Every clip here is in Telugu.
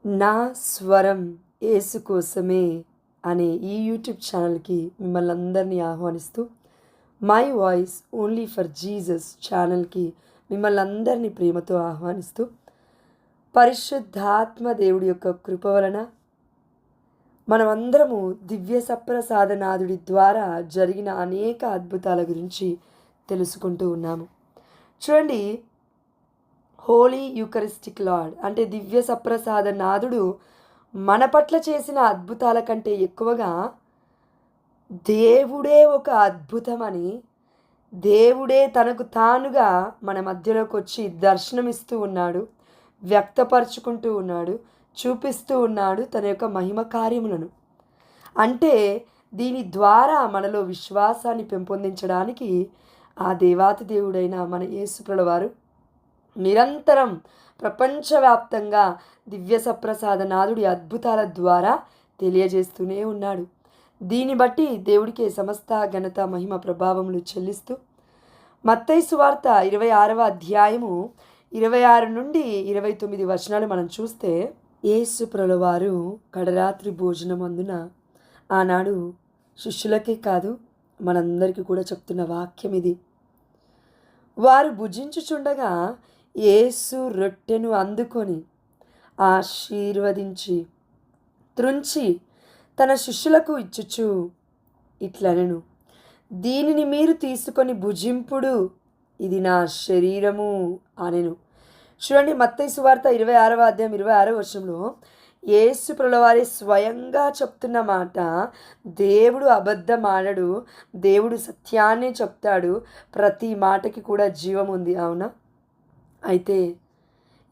నా స్వరం యేసు కోసమే అనే ఈ యూట్యూబ్ ఛానల్కి మిమ్మల్ని అందరినీ ఆహ్వానిస్తూ, my voice only for Jesus ఛానల్కి మిమ్మల్ని అందరినీ ప్రేమతో ఆహ్వానిస్తూ, పరిశుద్ధాత్మ దేవుడి యొక్క కృప వలన మనమందరము దివ్య సప్రసాదనాథుడి ద్వారా జరిగిన అనేక అద్భుతాల గురించి తెలుసుకుంటూ ఉన్నాము. చూడండి, హోలీ యూకరిస్టిక్ లార్డ్ అంటే దివ్య సప్రసాద నాథుడు మన పట్ల చేసిన అద్భుతాల కంటే ఎక్కువగా దేవుడే ఒక అద్భుతమని, దేవుడే తనకు తానుగా మన మధ్యలోకి వచ్చి దర్శనమిస్తూ ఉన్నాడు, వ్యక్తపరుచుకుంటూ ఉన్నాడు, చూపిస్తూ ఉన్నాడు తన యొక్క మహిమ కార్యములను. అంటే దీని ద్వారా మనలో విశ్వాసాన్ని పెంపొందించడానికి ఆ దేవాతి దేవుడైన మన యేసుప్రభుల వారు నిరంతరం ప్రపంచవ్యాప్తంగా దివ్య సప్రసాదనాథుడి అద్భుతాల ద్వారా తెలియజేస్తూనే ఉన్నాడు. దీన్ని బట్టి దేవుడికి సమస్త ఘనత మహిమ ప్రభావములు చెల్లిస్తూ, మత్తయి సువార్త 26వ అధ్యాయము 26 నుండి 29 వచనాలు మనం చూస్తే, యేసు ప్రభుల వారు కడరాత్రి భోజనం అందున ఆనాడు శిష్యులకే కాదు మనందరికీ కూడా చెప్తున్న వాక్యం ఇది. వారు భుజించుచుండగా యేసు రొట్టెను అందుకొని ఆశీర్వదించి త్రుంచి తన శిష్యులకు ఇచ్చుచు ఇట్లనెను, దీనిని మీరు తీసుకొని భుజింపుడు, ఇది నా శరీరము అనెను. చూడండి, మత్తయి సువార్త 26వ అధ్యాయం 26వ వచనంలో యేసు ప్రభువారే స్వయంగా చెప్తున్న మాట. దేవుడు అబద్ధం ఆడడు, దేవుడు సత్యాన్నే చెప్తాడు, ప్రతి మాటకి కూడా జీవం ఉంది. అవునా? అయితే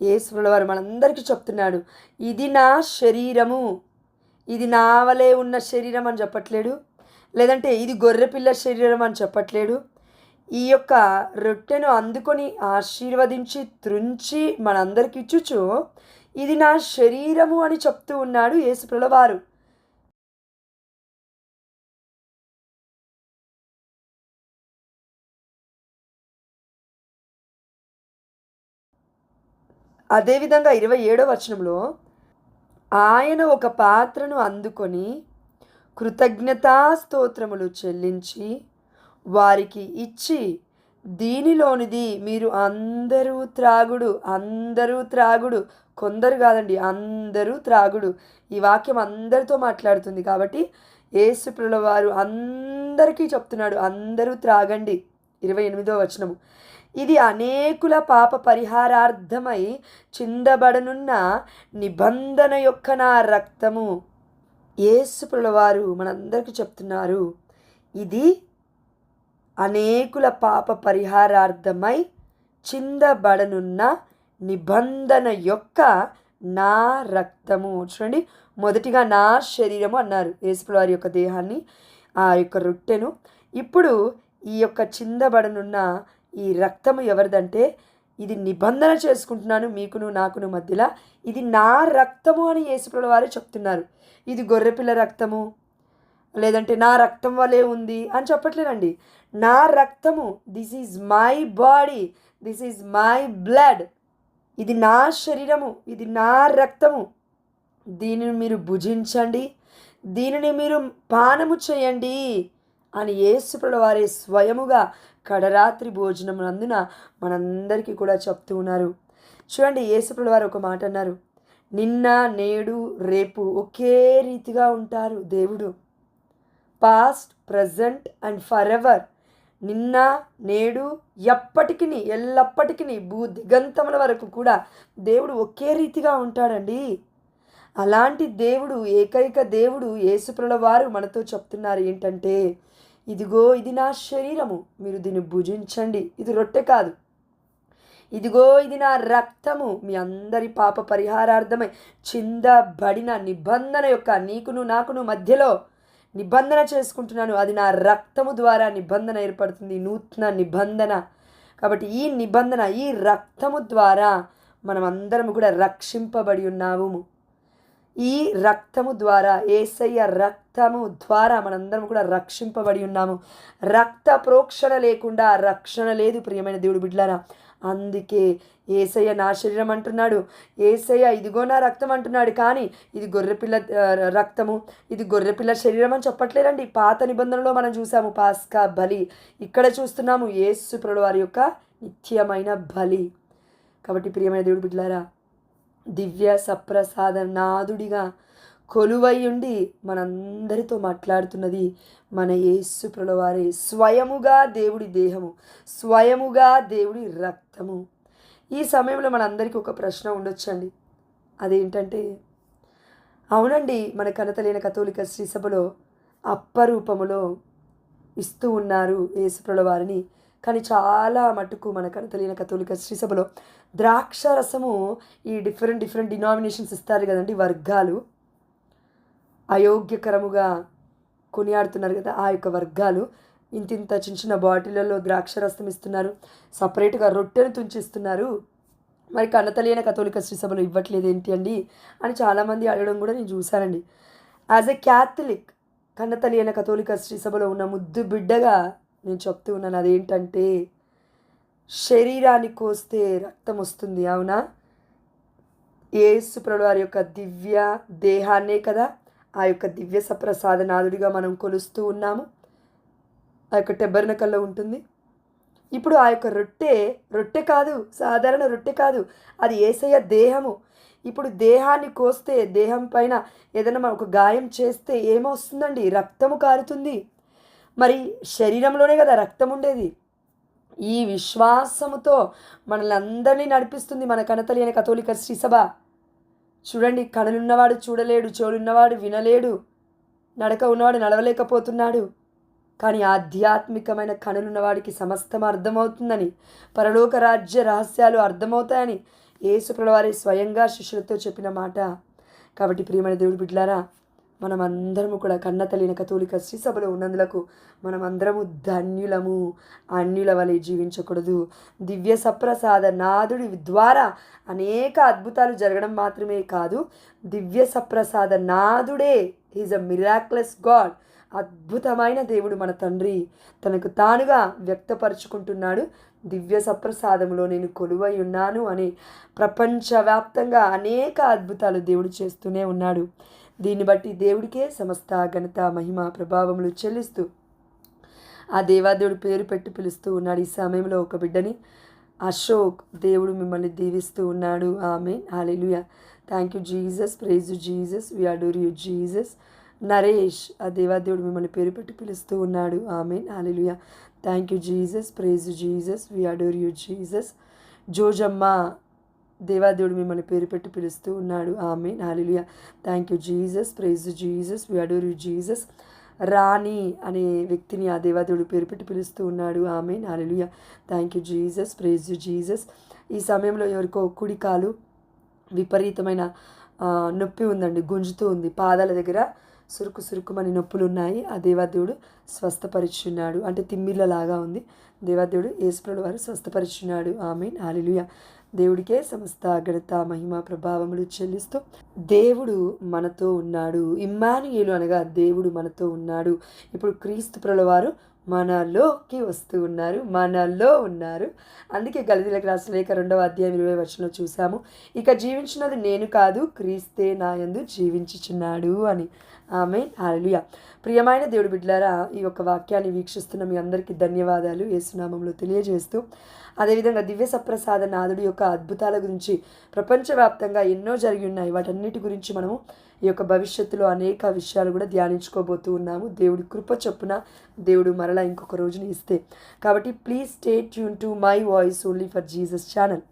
యేసు ప్రభువారు మనందరికీ చెప్తున్నాడు, ఇది నా శరీరము, ఇది నా వలే ఉన్న శరీరం అని చెప్పట్లేడు, లేదంటే ఇది గొర్రెపిల్ల శరీరం అని చెప్పట్లేడు. ఈ యొక్క రొట్టెను అందుకొని ఆశీర్వదించి త్రుంచి మనందరికి ఇచ్చుచు ఇది నా శరీరము అని చెప్తూ ఉన్నాడు యేసు ప్రభుల వారు. అదేవిధంగా 27వ వచనంలో ఆయన ఒక పాత్రను అందుకొని కృతజ్ఞతాస్తోత్రములు చెల్లించి వారికి ఇచ్చి, దీనిలోనిది మీరు అందరూ త్రాగుడు, కొందరు కాదండి, అందరూ త్రాగుడు. ఈ వాక్యం అందరితో మాట్లాడుతుంది కాబట్టి యేసు ప్రభుల వారు అందరికీ చెప్తున్నాడు, అందరూ త్రాగండి. 28వ వచనము, ఇది అనేకుల పాప పరిహారార్థమై చిందబడనున్న నిబంధన యొక్క నా రక్తము. యేసు ప్రభుల వారు మనందరికీ చెప్తున్నారు, ఇది అనేకుల పాప పరిహారార్థమై చిందబడనున్న నిబంధన యొక్క నా రక్తము. చూడండి, మొదటిగా నా శరీరము అన్నారు యేసుప్రభుల వారి యొక్క దేహాన్ని, ఆ యొక్క రొట్టెను. ఇప్పుడు ఈ యొక్క చిందబడనున్న ఈ రక్తము ఎవరిదంటే, ఇది నిబంధన చేసుకుంటున్నాను మీకును నాకును మధ్యలో, ఇది నా రక్తము అని యేసుప్రభుల వారే చెప్తున్నారు. ఇది గొర్రెపిల్ల రక్తము, లేదంటే నా రక్తం వలె ఉంది అని చెప్పట్లేదండి. నా రక్తము, this is my body, this is my blood, ఇది నా శరీరము, ఇది నా రక్తము, దీనిని మీరు భుజించండి, దీనిని మీరు పానము చేయండి అని యేసు ప్రభుల వారే స్వయముగా కడరాత్రి భోజనం అందున మనందరికీ కూడా చెప్తూ ఉన్నారు. చూడండి, యేసు ప్రభుల వారు ఒక మాట అన్నారు, నిన్న నేడు రేపు ఒకే రీతిగా ఉంటారు దేవుడు. Past, present and for ever. నిన్న నేడు ఎప్పటికీ ఎల్లప్పటికీ భూ దిగంతముల వరకు కూడా దేవుడు ఒకే రీతిగా ఉంటాడండి. అలాంటి దేవుడు, ఏకైక దేవుడు యేసు ప్రభుల వారు మనతో చెప్తున్నారు ఏంటంటే, ఇదిగో ఇది నా శరీరము, మీరు దీన్ని భుజించండి, ఇది రొట్టె కాదు, ఇదిగో ఇది నా రక్తము, మీ అందరి పాప పరిహారార్థమై చిందబడిన నిబంధన యొక్క, నీకును నాకును మధ్యలో నిబంధన చేసుకుంటున్నాను, అది నా రక్తము ద్వారా నిబంధన ఏర్పడుతుంది, నూతన నిబంధన. కాబట్టి ఈ నిబంధన, ఈ రక్తము ద్వారా మనం అందరం కూడా రక్షింపబడి ఉన్నాము. ఈ రక్తము ద్వారా, యేసయ్య రక్తము ద్వారా మనందరం కూడా రక్షింపబడి ఉన్నాము. రక్త ప్రోక్షణ లేకుండా రక్షణ లేదు ప్రియమైన దేవుడి బిడ్డలారా. అందుకే ఏసయ్య నా శరీరం అంటున్నాడు, ఏసయ్య ఇదిగో నా రక్తం అంటున్నాడు. కానీ ఇది గొర్రెపిల్ల రక్తము, ఇది గొర్రెపిల్ల శరీరం అని చెప్పట్లేదండి. పాత నిబంధనలో మనం చూసాము పాస్కా బలి, ఇక్కడ చూస్తున్నాము యేసు ప్రభువు వారి యొక్క నిత్యమైన బలి. కాబట్టి ప్రియమైన దేవుడు బిడ్డలారా, దివ్య సప్రసాద నాదుడిగా కొలువై ఉండి మనందరితో మాట్లాడుతున్నది మన యేసు ప్రభువు వారే. స్వయముగా దేవుడి దేహము, స్వయముగా దేవుడి రక్తము. ఈ సమయంలో మనందరికీ ఒక ప్రశ్న ఉండొచ్చండి. అదేంటంటే, అవునండి, మన కనతలేని కథోలిక శ్రీసభలో అప్పరూపములో ఇస్తూ ఉన్నారు యేసు ప్రభువు వారిని. కానీ చాలా మటుకు మన కనతలేని కథోలిక శ్రీసభలో ద్రాక్ష రసము ఈ డిఫరెంట్ డినామినేషన్స్ ఇస్తారు కదండి, వర్గాలు అయోగ్యకరముగా కొనియాడుతున్నారు కదా. ఆ యొక్క వర్గాలు ఇంతింత చిన్న బాటిళ్ళలో ద్రాక్షరసం ఇస్తున్నారు, సపరేట్గా రొట్టెను తుంచిస్తున్నారు. మరి కన్నతలేని కథోలిక శ్రీసభలో ఇవ్వట్లేదు ఏంటి అండి అని చాలామంది అడగడం కూడా నేను చూశానండి. యాజ్ ఎ క్యాథలిక్, కన్నతలేని కథోలిక శ్రీసభలో ఉన్న ముద్దు బిడ్డగా నేను చెప్తూ ఉన్నాను. అదేంటంటే, శరీరాన్ని కోస్తే రక్తం వస్తుంది, అవునా? యేసు ప్రభువు వారి యొక్క దివ్య దేహాన్నే కదా ఆ యొక్క దివ్య సప్రసాదనాథుడిగా మనం కొలుస్తూ ఉన్నాము. ఆ యొక్క టెబర్నకల్లో ఉంటుంది. ఇప్పుడు ఆ యొక్క రొట్టె కాదు, సాధారణ రొట్టె కాదు, అది యేసయ్య దేహము. ఇప్పుడు దేహాన్ని కోస్తే, దేహం పైన ఏదైనా మనం ఒక గాయం చేస్తే ఏమొస్తుందండి? రక్తము కారుతుంది. మరి శరీరంలోనే కదా రక్తం ఉండేది. ఈ విశ్వాసముతో మనల్ని అందరినీ నడిపిస్తుంది మన కనతలేని కథోలిక శ్రీసభ. చూడండి, కనులున్నవాడు చూడలేడు, చెవులున్నవాడు వినలేడు, నడక ఉన్నవాడు నడవలేకపోతున్నాడు. కానీ ఆధ్యాత్మికమైన కనులున్నవాడికి సమస్తం అర్థమవుతుందని, పరలోక రాజ్య రహస్యాలు అర్థమవుతాయని యేసు ప్రభువు వారే స్వయంగా శిష్యులతో చెప్పిన మాట. కాబట్టి ప్రియమైన దేవుడి బిడ్డలారా, మనం అందరము కూడా కన్నతలేని కథోలిక శ్రీసభలో ఉన్నందులకు మనం అందరము ధన్యులము. అన్యుల వలె జీవించకూడదు. దివ్య సప్రసాద నాదుడి ద్వారా అనేక అద్భుతాలు జరగడం మాత్రమే కాదు, దివ్య సప్రసాద నాదుడే ఈజ్ అ మిరాక్లస్ గాడ్. అద్భుతమైన దేవుడు మన తండ్రి తనకు తానుగా వ్యక్తపరుచుకుంటున్నాడు. దివ్య సప్రసాదంలో నేను కొలువై ఉన్నాను అని ప్రపంచవ్యాప్తంగా అనేక అద్భుతాలు దేవుడు చేస్తూనే ఉన్నాడు. దీన్ని బట్టి దేవుడికే సమస్త ఘనత మహిమ ప్రభావములు చెల్లిస్తూ ఆ దేవాదేవుడు పేరు పెట్టి పిలుస్తూ ఉన్నాడు. ఈ సమయంలో ఒక బిడ్డని అశోక్, దేవుడు మిమ్మల్ని దీవిస్తూ ఉన్నాడు. Amen, hallelujah. Thank you Jesus, praise you Jesus, we adore you Jesus. Naresh, ఆ దేవాదేవుడు మిమ్మల్ని పేరు పెట్టి పిలుస్తూ ఉన్నాడు. Amen, hallelujah. Thank you Jesus, praise you Jesus, we adore you Jesus. Jojamma, దేవాదేవుడు మిమ్మల్ని పేరు పెట్టి పిలుస్తూ ఉన్నాడు. Amen, hallelujah. Thank you Jesus, praise you Jesus, we adore you Jesus. Rani అనే వ్యక్తిని ఆ దేవాదేవుడు పేరు పెట్టి పిలుస్తూ ఉన్నాడు. Amen, hallelujah. Thank you Jesus, praise you Jesus. ఈ సమయంలో ఎవరికో కుడికాలు విపరీతమైన నొప్పి ఉందండి, గుంజుతూ ఉంది, పాదాల దగ్గర సురుకుమని నొప్పులు ఉన్నాయి. ఆ దేవాదేవుడు స్వస్థపరిచున్నాడు. అంటే తిమ్మిళ్ళలాగా ఉంది, దేవాదేవుడు యేసు ప్రభువు వారు స్వస్థపరిచున్నాడు. ఆమేన్, హల్లెలూయా. దేవుడికే సమస్త ఘనత మహిమ ప్రభావములు చెల్లిస్తూ దేవుడు మనతో ఉన్నాడు. ఇమ్మానుయేలు అనగా దేవుడు మనతో ఉన్నాడు. ఇప్పుడు క్రీస్తు ప్రభువు వారు మనలోకి వస్తూ ఉన్నారు, మనలో ఉన్నారు. అందుకే గలతీయులకు రాసిన లేఖ 2వ అధ్యాయం 20వ వచనంలో చూసాము, ఇక జీవించినది నేను కాదు, క్రీస్తే నా యందు జీవించుచున్నాడు అని. ఆమేన్, హల్లెలూయా. ప్రియమైన దేవుడి బిడ్డలారా, ఈ యొక్క వాక్యాన్ని వీక్షిస్తున్న మీ అందరికీ ధన్యవాదాలు యేసునామంలో తెలియజేస్తూ, అదేవిధంగా దివ్య సప్రసాద నాథుడి యొక్క అద్భుతాల గురించి ప్రపంచవ్యాప్తంగా ఎన్నో జరిగి ఉన్నాయి. వాటన్నిటి గురించి మనము ఈ యొక్క భవిష్యత్తులో అనేక విషయాలు కూడా ధ్యానించుకోబోతూ ఉన్నాము. దేవుడి కృప చొప్పున దేవుడు మరలా ఇంకొక రోజుని ఇస్తే. కాబట్టి please stay tune to my voice only for Jesus channel.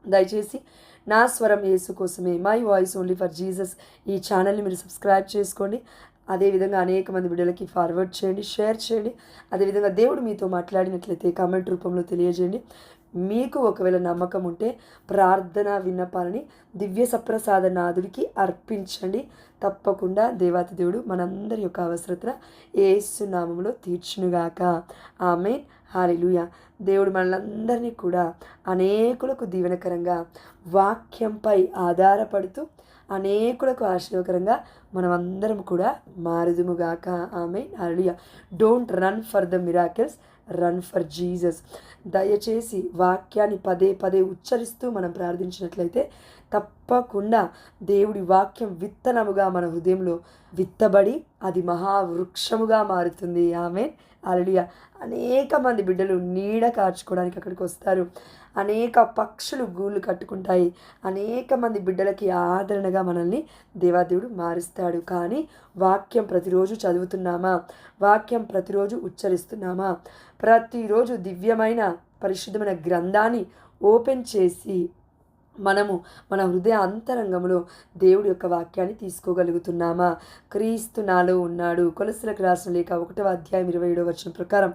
దయచేసి నా స్వరం యేసు కోసమే, my voice only for Jesus ఈ ఛానల్ని మీరు సబ్స్క్రైబ్ చేసుకోండి. అదేవిధంగా అనేక మంది బిడ్డలకి ఫార్వర్డ్ చేయండి, షేర్ చేయండి. అదేవిధంగా దేవుడు మీతో మాట్లాడినట్లయితే కామెంట్ రూపంలో తెలియజేయండి. మీకు ఒకవేళ నమ్మకం ఉంటే ప్రార్థన విన్నపాలని దివ్య సప్రసాద నాథుడికి అర్పించండి. తప్పకుండా దేవాతి దేవుడు మనందరి యొక్క అవసరతను యేసు నామములో తీర్చునుగాక. ఆమేన్, హల్లెలూయా. దేవుడు మనలందరినీ కూడా అనేకులకు దీవెనకరంగా వాక్యంపై ఆధారపడుతూ అనేకులకు ఆశీర్వకరంగా మనమందరం కూడా మారుదుముగాక. Amen, hallelujah. Don't run for the miracles, run for Jesus. దయచేసి వాక్యాన్ని పదే పదే ఉచ్చరిస్తూ మనం ప్రార్థించినట్లయితే తప్పకుండా దేవుడి వాక్యం విత్తనముగా మన హృదయంలో విత్తబడి అది మహావృక్షముగా మారుతుంది. ఆమేన్. హల్లెలూయా. అనేక మంది బిడ్డలు నీడ కార్చుకోవడానికి అక్కడికి వస్తారు. అనేక పక్షులు గూళ్ళు కట్టుకుంటాయి. అనేక మంది బిడ్డలకి ఆదరణగా మనల్ని దేవాదేవుడు మారుస్తాడు. కానీ వాక్యం ప్రతిరోజు చదువుతున్నామా? వాక్యం ప్రతిరోజు ఉచ్చరిస్తున్నామా? ప్రతిరోజు దివ్యమైన పరిశుద్ధమైన గ్రంథాన్ని ఓపెన్ చేసి మనము మన హృదయ అంతరంగంలో దేవుడి యొక్క వాక్యాన్ని తీసుకోగలుగుతున్నామా? క్రీస్తు నాలో ఉన్నాడు. కొలస్సీలకు రాసిన లేఖ 1వ అధ్యాయం 27వ వచనం ప్రకారం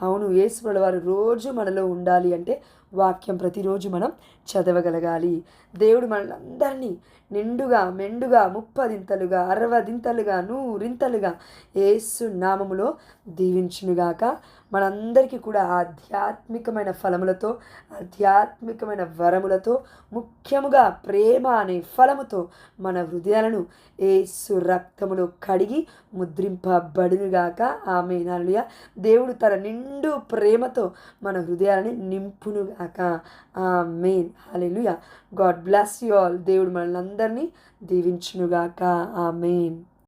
అవును, యేసు వారు రోజు మనలో ఉండాలి అంటే వాక్యం ప్రతిరోజు మనం చదవగలగాలి. దేవుడు మనల్ని నిండుగా మెండుగా 30దింతలుగా 60దింతలుగా 100రింతలుగా యేసు నామములో దీవించునుగాక. మనందరికీ కూడా ఆధ్యాత్మికమైన ఫలములతో, ఆధ్యాత్మికమైన వరములతో, ముఖ్యముగా ప్రేమ అనే ఫలముతో మన హృదయాలను యేసు రక్తములో కడిగి ముద్రింపబడునుగాక. ఆమేన్. హల్లెలూయా. దేవుడు తన నిండు ప్రేమతో మన హృదయాలని నింపునుగాక. Amen. Hallelujah. God bless you all. దేవుడు మనల్ని అందరినీ దీవించునుగాక. ఆమేన్.